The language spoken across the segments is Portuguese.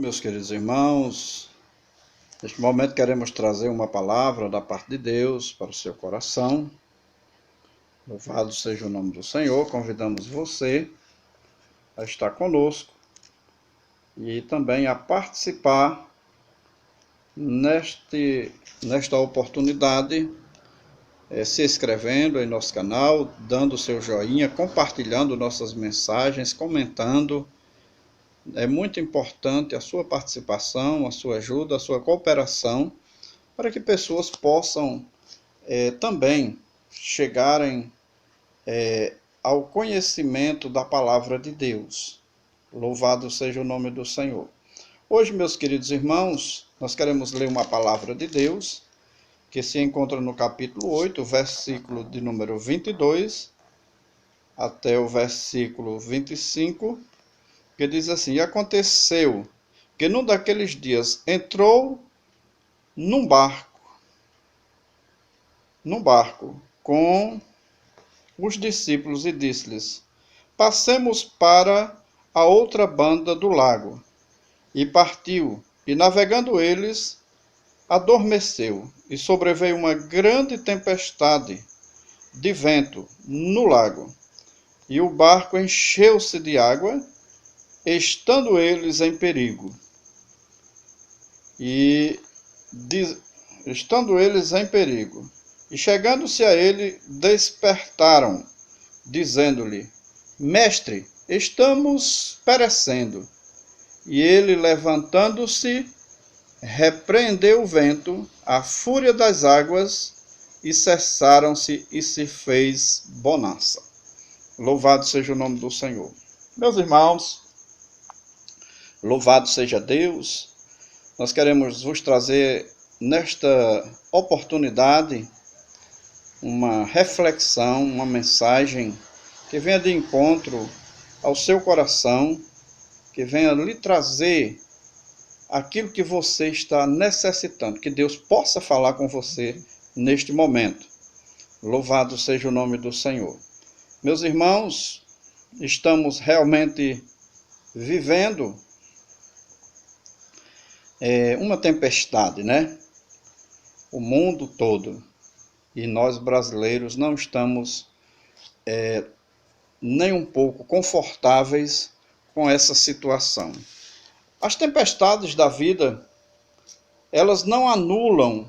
Meus queridos irmãos, neste momento queremos trazer uma palavra da parte de Deus para o seu coração. Louvado seja o nome do Senhor. Convidamos você a estar conosco e também a participar nesta oportunidade, se inscrevendo em nosso canal, dando seu joinha, compartilhando nossas mensagens, comentando. É muito importante a sua participação, a sua ajuda, a sua cooperação, para que pessoas possam também chegarem ao conhecimento da palavra de Deus. Louvado seja o nome do Senhor. Hoje, meus queridos irmãos, nós queremos ler uma palavra de Deus, que se encontra no capítulo 8, versículo de número 22, até o versículo 25, que diz assim: E aconteceu que num daqueles dias entrou num barco com os discípulos e disse-lhes: Passemos para a outra banda do lago. E partiu, e navegando eles, adormeceu, e sobreveio uma grande tempestade de vento no lago. E o barco encheu-se de água, estando eles em perigo. E chegando-se a ele, despertaram, dizendo-lhe: Mestre, estamos perecendo. E ele, levantando-se, repreendeu o vento, a fúria das águas, e cessaram-se, e se fez bonança. Louvado seja o nome do Senhor. Meus irmãos, louvado seja Deus. Nós queremos vos trazer nesta oportunidade uma reflexão, uma mensagem que venha de encontro ao seu coração, que venha lhe trazer aquilo que você está necessitando, que Deus possa falar com você neste momento. Louvado seja o nome do Senhor. Meus irmãos, estamos realmente vivendo uma tempestade, né? O mundo todo. E nós brasileiros não estamos nem um pouco confortáveis com essa situação. As tempestades da vida, elas não anulam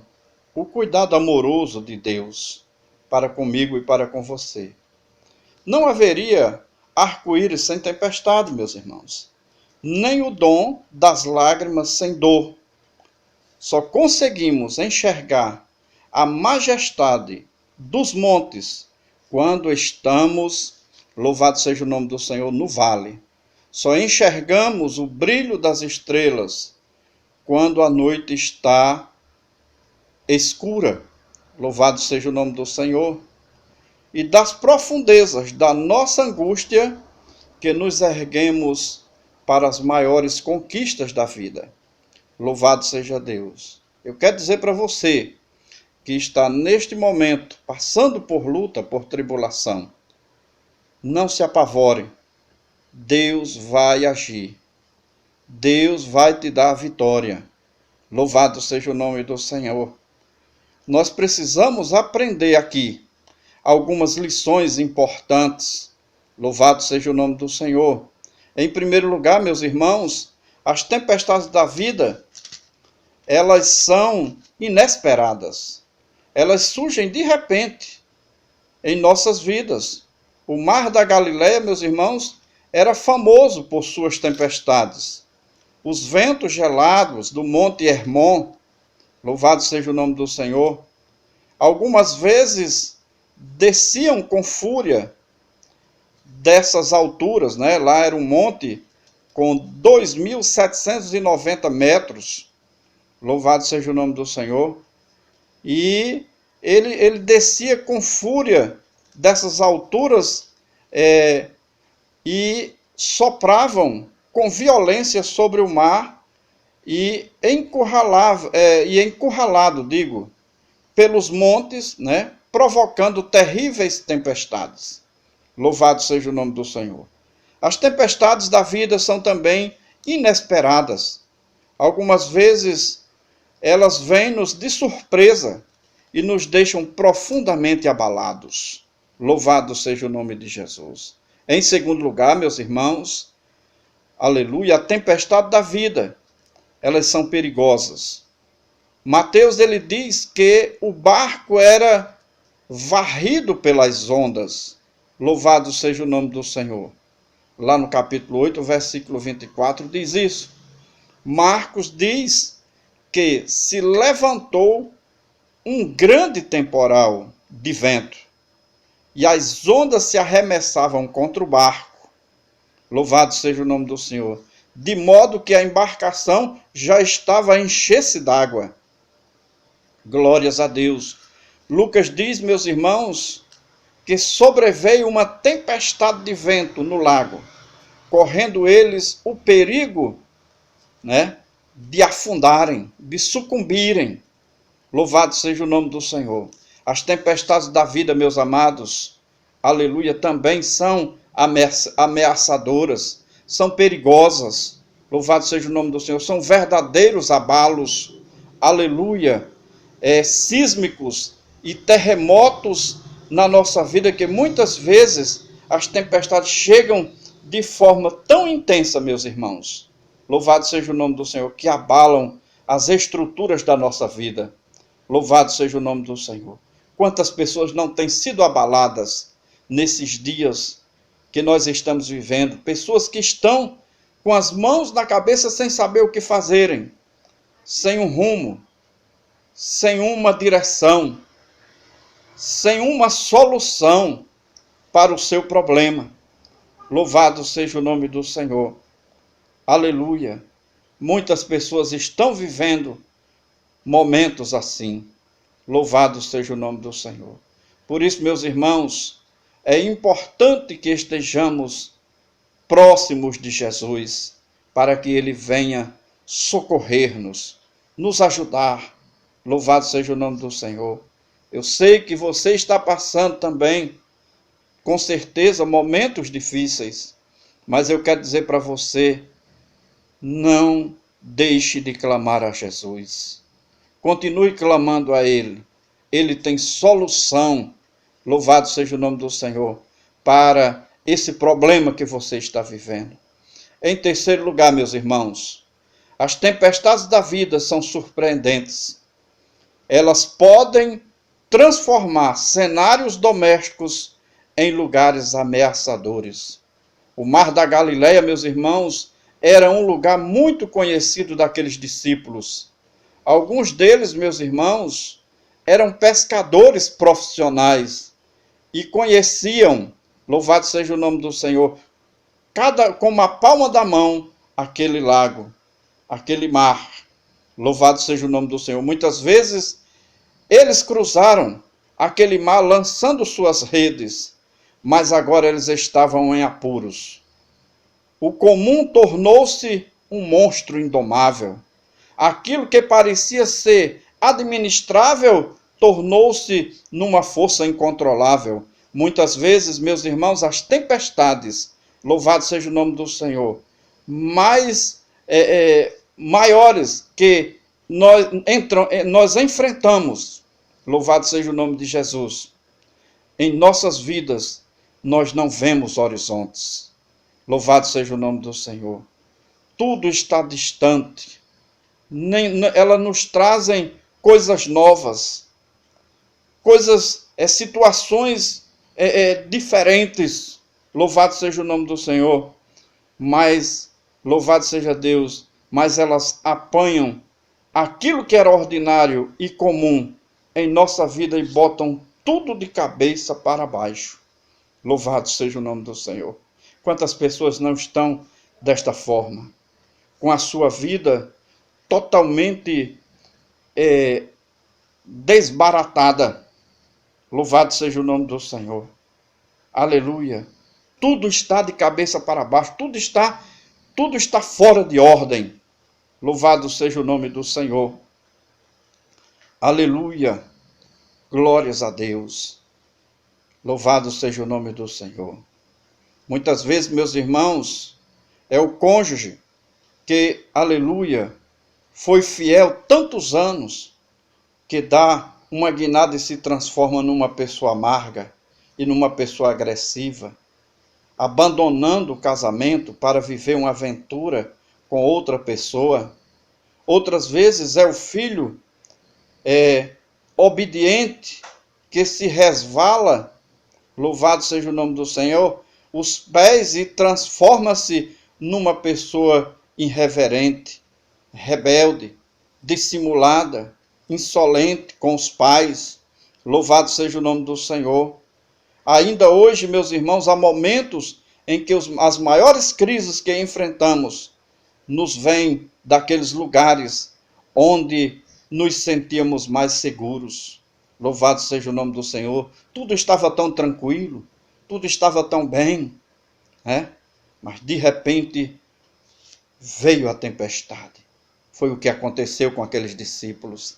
o cuidado amoroso de Deus para comigo e para com você. Não haveria arco-íris sem tempestade, meus irmãos. Nem o dom das lágrimas sem dor. Só conseguimos enxergar a majestade dos montes quando estamos, louvado seja o nome do Senhor, no vale. Só enxergamos o brilho das estrelas quando a noite está escura. Louvado seja o nome do Senhor. E das profundezas da nossa angústia que nos erguemos para as maiores conquistas da vida. Louvado seja Deus. Eu quero dizer para você que está neste momento passando por luta, por tribulação, não se apavore. Deus vai agir. Deus vai te dar a vitória. Louvado seja o nome do Senhor. Nós precisamos aprender aqui algumas lições importantes. Louvado seja o nome do Senhor. Em primeiro lugar, meus irmãos, as tempestades da vida, elas são inesperadas. Elas surgem de repente em nossas vidas. O mar da Galileia, meus irmãos, era famoso por suas tempestades. Os ventos gelados do Monte Hermon, louvado seja o nome do Senhor, algumas vezes desciam com fúria dessas alturas, né? Lá era um monte com 2.790 metros, louvado seja o nome do Senhor, e ele descia com fúria dessas alturas e sopravam com violência sobre o mar e encurralado, pelos montes, né? Provocando terríveis tempestades. Louvado seja o nome do Senhor. As tempestades da vida são também inesperadas. algumas vezes elas vêm-nos de surpresa e nos deixam profundamente abalados. Louvado seja o nome de Jesus. Em segundo lugar, meus irmãos, aleluia, a tempestade da vida, elas são perigosas. Mateus, ele diz que o barco era varrido pelas ondas. Louvado seja o nome do Senhor. Lá no capítulo 8, versículo 24, diz isso. Marcos diz que se levantou um grande temporal de vento e as ondas se arremessavam contra o barco. Louvado seja o nome do Senhor. De modo que a embarcação já estava a encher-se d'água. Glórias a Deus. Lucas diz, meus irmãos, que sobreveio uma tempestade de vento no lago, correndo eles o perigo, de afundarem, de sucumbirem. Louvado seja o nome do Senhor. As tempestades da vida, meus amados, aleluia, também são ameaçadoras, são perigosas. Louvado seja o nome do Senhor. São verdadeiros abalos, aleluia, sísmicos e terremotos na nossa vida, que muitas vezes as tempestades chegam de forma tão intensa, meus irmãos. Louvado seja o nome do Senhor, que abalam as estruturas da nossa vida. Louvado seja o nome do Senhor. Quantas pessoas não têm sido abaladas nesses dias que nós estamos vivendo? Pessoas que estão com as mãos na cabeça sem saber o que fazerem, sem um rumo, sem uma direção, sem uma solução para o seu problema. Louvado seja o nome do Senhor. Aleluia. Muitas pessoas estão vivendo momentos assim. Louvado seja o nome do Senhor. Por isso, meus irmãos, é importante que estejamos próximos de Jesus, para que Ele venha socorrer-nos, nos ajudar. Louvado seja o nome do Senhor. Eu sei que você está passando também, com certeza, momentos difíceis, mas eu quero dizer para você, não deixe de clamar a Jesus. Continue clamando a Ele. Ele tem solução, louvado seja o nome do Senhor, para esse problema que você está vivendo. Em terceiro lugar, meus irmãos, as tempestades da vida são surpreendentes. Elas podem transformar cenários domésticos em lugares ameaçadores. O Mar da Galileia, meus irmãos, era um lugar muito conhecido daqueles discípulos. Alguns deles, meus irmãos, eram pescadores profissionais e conheciam, louvado seja o nome do Senhor, com uma palma da mão, aquele lago, aquele mar. Louvado seja o nome do Senhor. Muitas vezes eles cruzaram aquele mar lançando suas redes, mas agora eles estavam em apuros. O comum tornou-se um monstro indomável. Aquilo que parecia ser administrável tornou-se numa força incontrolável. Muitas vezes, meus irmãos, as tempestades, louvado seja o nome do Senhor, maiores que nós enfrentamos, louvado seja o nome de Jesus, em nossas vidas nós não vemos horizontes. Louvado seja o nome do Senhor. Tudo está distante. Elas nos trazem coisas novas, situações diferentes. Louvado seja o nome do Senhor. Mas, louvado seja Deus, mas elas apanham aquilo que era ordinário e comum em nossa vida e botam tudo de cabeça para baixo. Louvado seja o nome do Senhor. Quantas pessoas não estão desta forma, com a sua vida totalmente desbaratada. Louvado seja o nome do Senhor. Aleluia. Tudo está de cabeça para baixo, tudo está fora de ordem. Louvado seja o nome do Senhor. Aleluia. Glórias a Deus. Louvado seja o nome do Senhor. Muitas vezes, meus irmãos, é o cônjuge que, aleluia, foi fiel tantos anos, que dá uma guinada e se transforma numa pessoa amarga e numa pessoa agressiva, abandonando o casamento para viver uma aventura com outra pessoa. Outras vezes é o filho obediente que se resvala, louvado seja o nome do Senhor, os pés e transforma-se numa pessoa irreverente, rebelde, dissimulada, insolente com os pais. Louvado seja o nome do Senhor. Ainda hoje, meus irmãos, há momentos em que as maiores crises que enfrentamos nos vêm daqueles lugares onde nos sentíamos mais seguros. Louvado seja o nome do Senhor. Tudo estava tão tranquilo, tudo estava tão bem, né? Mas de repente veio a tempestade. Foi o que aconteceu com aqueles discípulos.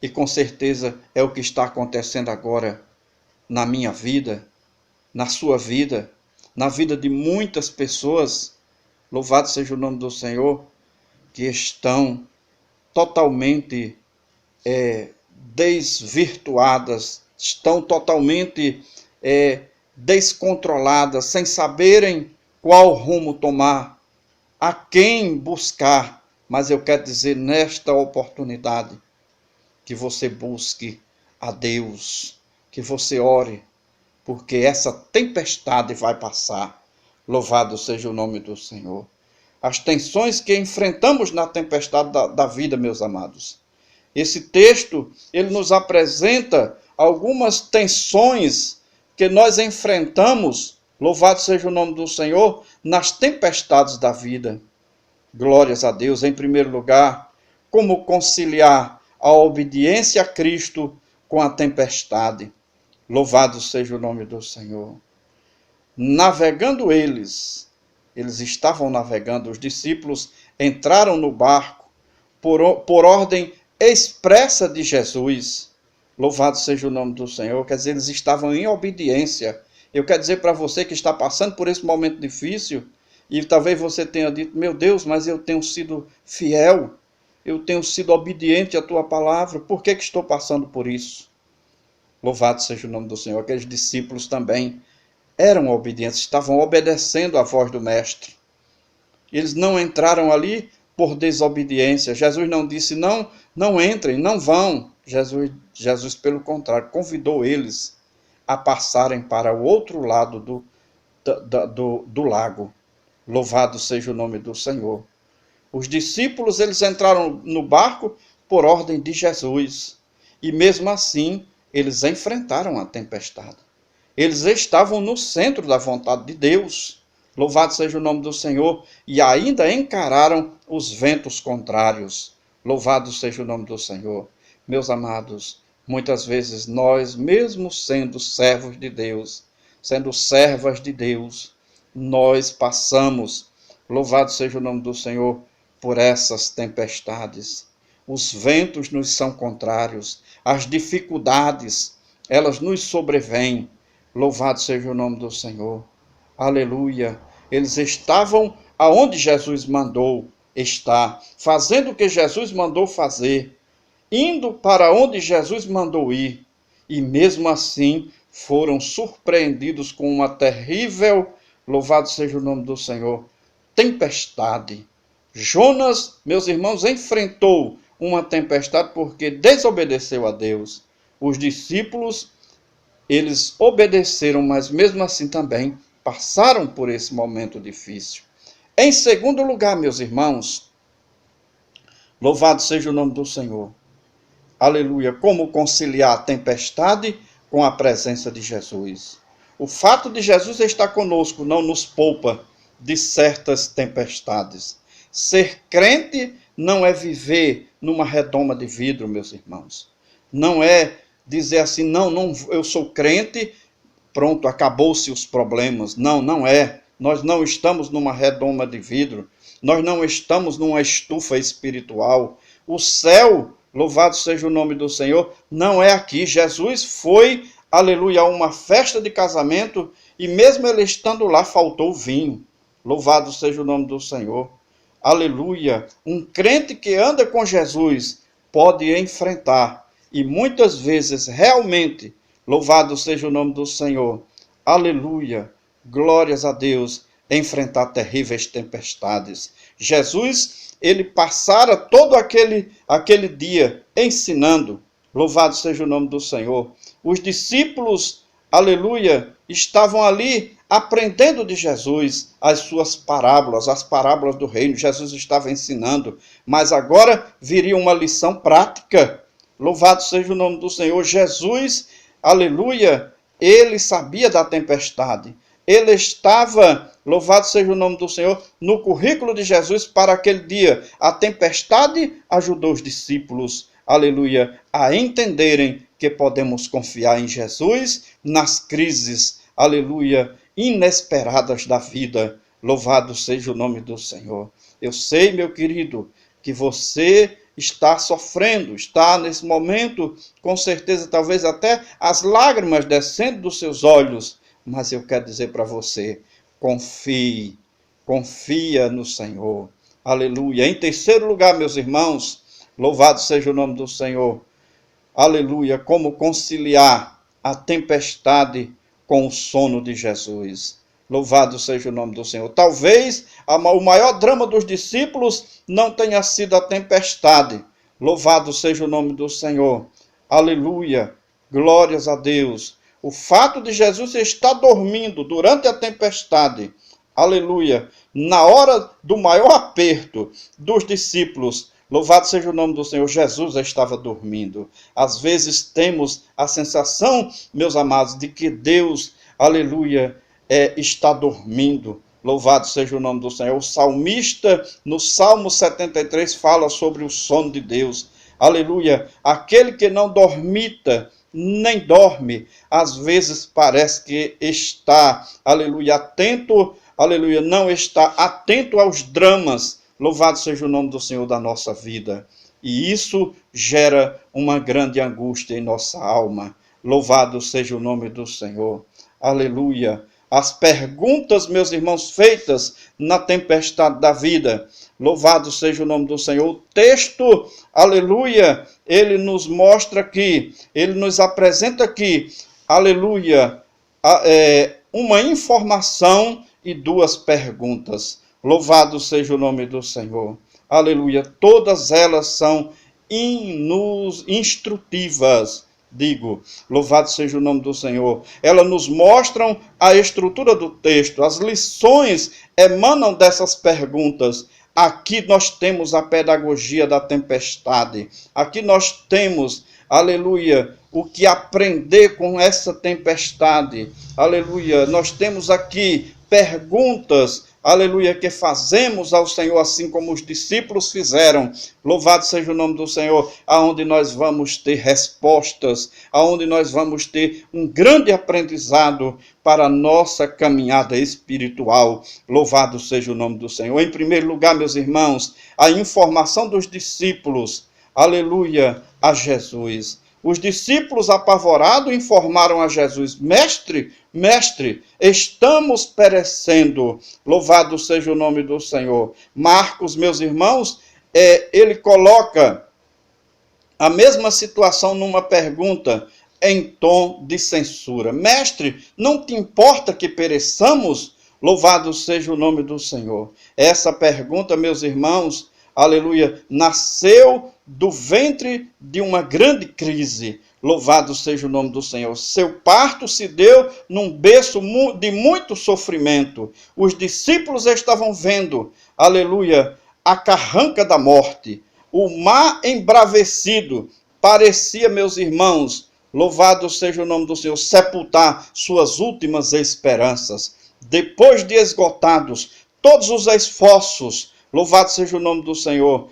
E com certeza é o que está acontecendo agora na minha vida, na sua vida, na vida de muitas pessoas. Louvado seja o nome do Senhor, que estão totalmente desvirtuadas, estão totalmente descontroladas, sem saberem qual rumo tomar, a quem buscar. Mas eu quero dizer nesta oportunidade que você busque a Deus, que você ore, porque essa tempestade vai passar. Louvado seja o nome do Senhor. As tensões que enfrentamos na tempestade da vida, meus amados. Esse texto, ele nos apresenta algumas tensões que nós enfrentamos, louvado seja o nome do Senhor, nas tempestades da vida. Glórias a Deus. Em primeiro lugar, como conciliar a obediência a Cristo com a tempestade. Louvado seja o nome do Senhor. Navegando eles estavam navegando, os discípulos entraram no barco por ordem expressa de Jesus. Louvado seja o nome do Senhor. Quer dizer, eles estavam em obediência. Eu quero dizer para você que está passando por esse momento difícil, e talvez você tenha dito, meu Deus, mas eu tenho sido fiel, eu tenho sido obediente à tua palavra, por que estou passando por isso? Louvado seja o nome do Senhor. Aqueles discípulos também eram obedientes, estavam obedecendo à voz do Mestre. Eles não entraram ali por desobediência. Jesus não disse, não entrem, não vão. Jesus, pelo contrário, convidou eles a passarem para o outro lado do lago. Louvado seja o nome do Senhor. Os discípulos, eles entraram no barco por ordem de Jesus. E mesmo assim, eles enfrentaram a tempestade. Eles estavam no centro da vontade de Deus. Louvado seja o nome do Senhor. E ainda encararam os ventos contrários. Louvado seja o nome do Senhor. Meus amados, muitas vezes nós, mesmo sendo servos de Deus, sendo servas de Deus, nós passamos, louvado seja o nome do Senhor, por essas tempestades. Os ventos nos são contrários, as dificuldades, elas nos sobrevêm. Louvado seja o nome do Senhor. Aleluia. Eles estavam aonde Jesus mandou estar, fazendo o que Jesus mandou fazer, indo para onde Jesus mandou ir. E mesmo assim foram surpreendidos com uma terrível, louvado seja o nome do Senhor, tempestade. Jonas, meus irmãos, enfrentou uma tempestade porque desobedeceu a Deus. Os discípulos, eles obedeceram, mas mesmo assim também passaram por esse momento difícil. Em segundo lugar, meus irmãos, louvado seja o nome do Senhor. Aleluia. Como conciliar a tempestade com a presença de Jesus. O fato de Jesus estar conosco não nos poupa de certas tempestades. Ser crente não é viver numa redoma de vidro, meus irmãos. Não é dizer assim, não, eu sou crente, pronto, acabou-se os problemas. Não, não é. Nós não estamos numa redoma de vidro. Nós não estamos numa estufa espiritual. O céu, louvado seja o nome do Senhor, não é aqui. Jesus foi, aleluia, a uma festa de casamento e mesmo ele estando lá, faltou vinho. Louvado seja o nome do Senhor. aleluia, um crente que anda com Jesus pode enfrentar, e muitas vezes realmente, louvado seja o nome do Senhor, aleluia, glórias a Deus, enfrentar terríveis tempestades. Jesus, ele passara todo aquele dia ensinando, louvado seja o nome do Senhor. Os discípulos, aleluia, estavam ali aprendendo de Jesus as suas parábolas, as parábolas do reino. Jesus estava ensinando, mas agora viria uma lição prática. Louvado seja o nome do Senhor. Jesus, aleluia, ele sabia da tempestade. Ele estava, louvado seja o nome do Senhor, no currículo de Jesus para aquele dia. A tempestade ajudou os discípulos, aleluia, a entenderem que podemos confiar em Jesus nas crises, aleluia, inesperadas da vida. Louvado seja o nome do Senhor. Eu sei, meu querido, que você está sofrendo, está nesse momento, com certeza, talvez até as lágrimas descendo dos seus olhos, mas eu quero dizer para você, confia no Senhor. Aleluia. Em terceiro lugar, meus irmãos, louvado seja o nome do Senhor. Aleluia. Como conciliar a tempestade com o sono de Jesus. Louvado seja o nome do Senhor. Talvez o maior drama dos discípulos não tenha sido a tempestade. Louvado seja o nome do Senhor. Aleluia. Glórias a Deus. O fato de Jesus estar dormindo durante a tempestade, aleluia, na hora do maior aperto dos discípulos, louvado seja o nome do Senhor, Jesus estava dormindo. Às vezes temos a sensação, meus amados, de que Deus, aleluia, está dormindo. Louvado seja o nome do Senhor. O salmista, no Salmo 73, fala sobre o sono de Deus. Aleluia, aquele que não dormita, nem dorme, às vezes parece que está, aleluia, atento, aleluia, não está atento aos dramas, louvado seja o nome do Senhor da nossa vida, e isso gera uma grande angústia em nossa alma, louvado seja o nome do Senhor, aleluia. As perguntas, meus irmãos, feitas na tempestade da vida, louvado seja o nome do Senhor. O texto, aleluia, ele nos mostra aqui, ele nos apresenta aqui, aleluia, uma informação e duas perguntas. Louvado seja o nome do Senhor. Aleluia, todas elas são instrutivas. Digo, louvado seja o nome do Senhor. Elas nos mostram a estrutura do texto. As lições emanam dessas perguntas. Aqui nós temos a pedagogia da tempestade. Aqui nós temos, aleluia, o que aprender com essa tempestade. Aleluia, nós temos aqui perguntas, aleluia, que fazemos ao Senhor, assim como os discípulos fizeram. Louvado seja o nome do Senhor, aonde nós vamos ter respostas, aonde nós vamos ter um grande aprendizado para a nossa caminhada espiritual. Louvado seja o nome do Senhor. Em primeiro lugar, meus irmãos, a informação dos discípulos, aleluia, a Jesus. Os discípulos apavorados informaram a Jesus: Mestre, estamos perecendo. Louvado seja o nome do Senhor. Marcos, meus irmãos, ele coloca a mesma situação numa pergunta em tom de censura. Mestre, não te importa que pereçamos? Louvado seja o nome do Senhor. Essa pergunta, meus irmãos, aleluia, nasceu do ventre de uma grande crise. Louvado seja o nome do Senhor. Seu parto se deu num berço de muito sofrimento. Os discípulos estavam vendo, aleluia, a carranca da morte. O mar embravecido parecia, meus irmãos, louvado seja o nome do Senhor, sepultar suas últimas esperanças. Depois de esgotados todos os esforços, louvado seja o nome do Senhor,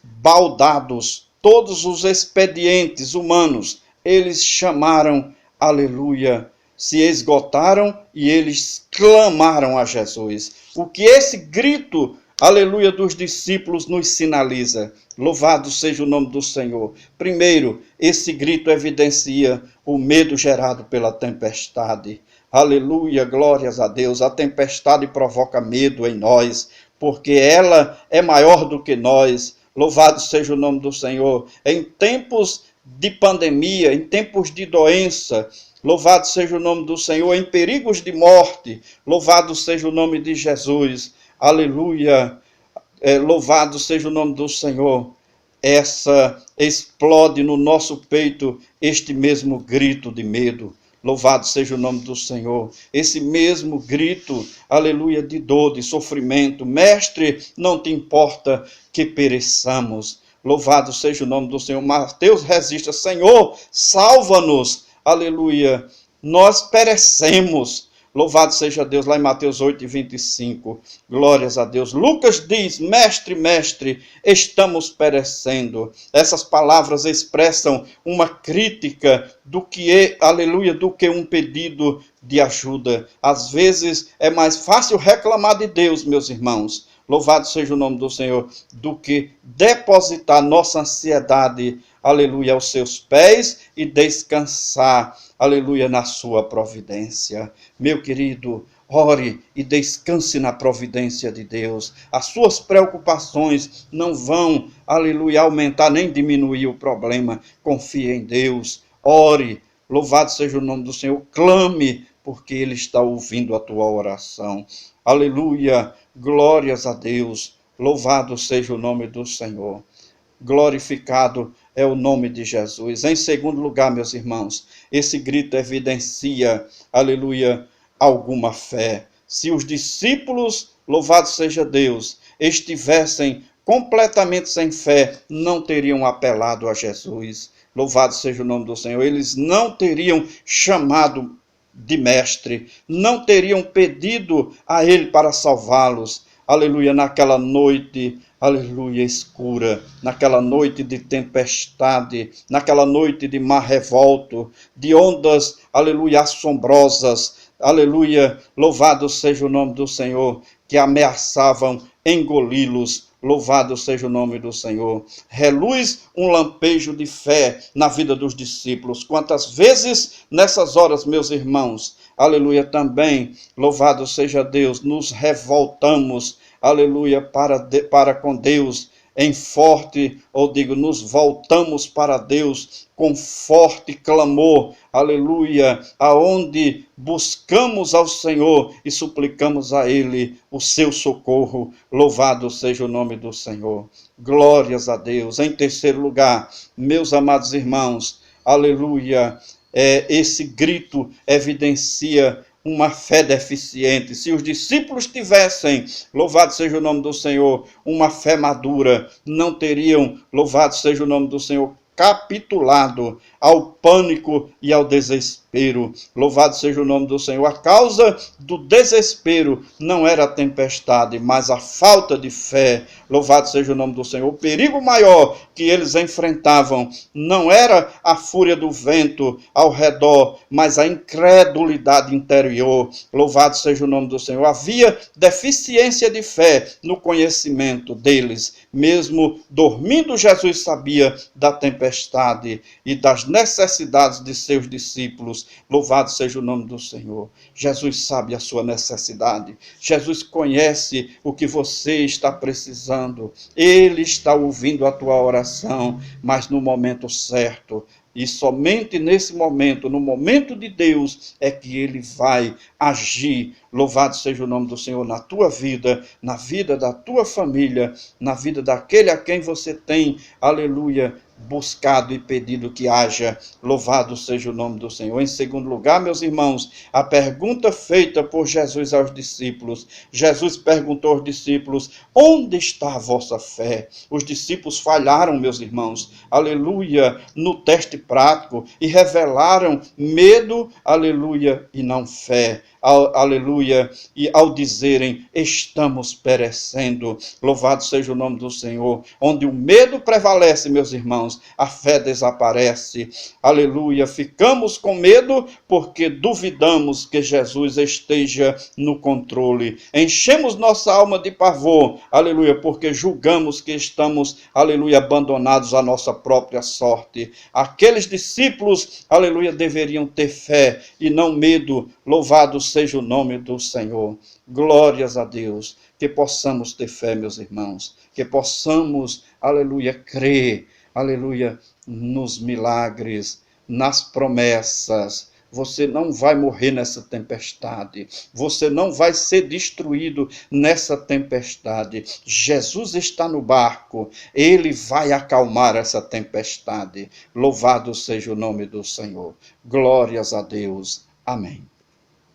baldados todos os expedientes humanos, eles chamaram, aleluia, se esgotaram e eles clamaram a Jesus. O que esse grito, aleluia, dos discípulos nos sinaliza? Louvado seja o nome do Senhor. Primeiro, esse grito evidencia o medo gerado pela tempestade. Aleluia, glórias a Deus. A tempestade provoca medo em nós, porque ela é maior do que nós. Louvado seja o nome do Senhor. Em tempos de pandemia, em tempos de doença, louvado seja o nome do Senhor. Em perigos de morte, louvado seja o nome de Jesus. Aleluia. Louvado seja o nome do Senhor. Explode no nosso peito este mesmo grito de medo. Louvado seja o nome do Senhor. Esse mesmo grito, aleluia, de dor, de sofrimento. Mestre, não te importa que pereçamos. Louvado seja o nome do Senhor. Mateus resiste, Senhor, salva-nos. Aleluia. Nós perecemos. Louvado seja Deus, lá em Mateus 8:25. Glórias a Deus. Lucas diz, mestre, mestre, estamos perecendo. Essas palavras expressam uma crítica do que é, aleluia, do que um pedido de ajuda. Às vezes é mais fácil reclamar de Deus, meus irmãos. Louvado seja o nome do Senhor, do que depositar nossa ansiedade, aleluia, aos seus pés e descansar, aleluia, na sua providência. Meu querido, ore e descanse na providência de Deus. As suas preocupações não vão, aleluia, aumentar nem diminuir o problema. Confie em Deus, ore, louvado seja o nome do Senhor, clame, porque Ele está ouvindo a tua oração. Aleluia, glórias a Deus, louvado seja o nome do Senhor. Glorificado é o nome de Jesus. Em segundo lugar, meus irmãos, esse grito evidencia, aleluia, alguma fé. Se os discípulos, louvado seja Deus, estivessem completamente sem fé, não teriam apelado a Jesus. Louvado seja o nome do Senhor. Eles não teriam chamado de mestre, não teriam pedido a ele para salvá-los. Aleluia, naquela noite, aleluia, escura, naquela noite de tempestade, naquela noite de mar revolto, de ondas, aleluia, assombrosas, aleluia, louvado seja o nome do Senhor, que ameaçavam engoli-los. Louvado seja o nome do Senhor. Reluz um lampejo de fé na vida dos discípulos. Quantas vezes nessas horas, meus irmãos, aleluia, também, louvado seja Deus, nos revoltamos, aleluia, para com Deus, em forte, ou digo, nos voltamos para Deus com forte clamor, aleluia, aonde buscamos ao Senhor e suplicamos a Ele o seu socorro. Louvado seja o nome do Senhor. Glórias a Deus. Em terceiro lugar, meus amados irmãos, aleluia, esse grito evidencia uma fé deficiente. Se os discípulos tivessem, louvado seja o nome do Senhor, uma fé madura, não teriam, louvado seja o nome do Senhor, capitulado ao pânico e ao desespero. Louvado seja o nome do Senhor. A causa do desespero não era a tempestade, mas a falta de fé. Louvado seja o nome do Senhor. O perigo maior que eles enfrentavam não era a fúria do vento ao redor, mas a incredulidade interior. Louvado seja o nome do Senhor. Havia deficiência de fé no conhecimento deles. Mesmo dormindo, Jesus sabia da tempestade e das necessidades de seus discípulos. Louvado seja o nome do Senhor. Jesus sabe a sua necessidade. Jesus conhece o que você está precisando. Ele está ouvindo a tua oração, mas no momento certo. E somente nesse momento, no momento de Deus, é que Ele vai agir. Louvado seja o nome do Senhor na tua vida, na vida da tua família, na vida daquele a quem você tem, aleluia, buscado e pedido que haja. Louvado seja o nome do Senhor. Em segundo lugar, meus irmãos, a pergunta feita por Jesus aos discípulos. Jesus perguntou aos discípulos, onde está a vossa fé? Os discípulos falharam, meus irmãos, aleluia, no teste prático e revelaram medo, aleluia, e não fé. Aleluia, e ao dizerem, estamos perecendo, louvado seja o nome do Senhor, onde o medo prevalece, meus irmãos, a fé desaparece, aleluia, ficamos com medo porque duvidamos que Jesus esteja no controle, enchemos nossa alma de pavor, aleluia, porque julgamos que estamos, aleluia, abandonados à nossa própria sorte. Aquele aqueles discípulos, aleluia, deveriam ter fé e não medo. Louvado seja o nome do Senhor. Glórias a Deus. Que possamos ter fé, meus irmãos. Que possamos, aleluia, crer, aleluia, nos milagres, nas promessas. Você não vai morrer nessa tempestade. Você não vai ser destruído nessa tempestade. Jesus está no barco. Ele vai acalmar essa tempestade. Louvado seja o nome do Senhor. Glórias a Deus. Amém.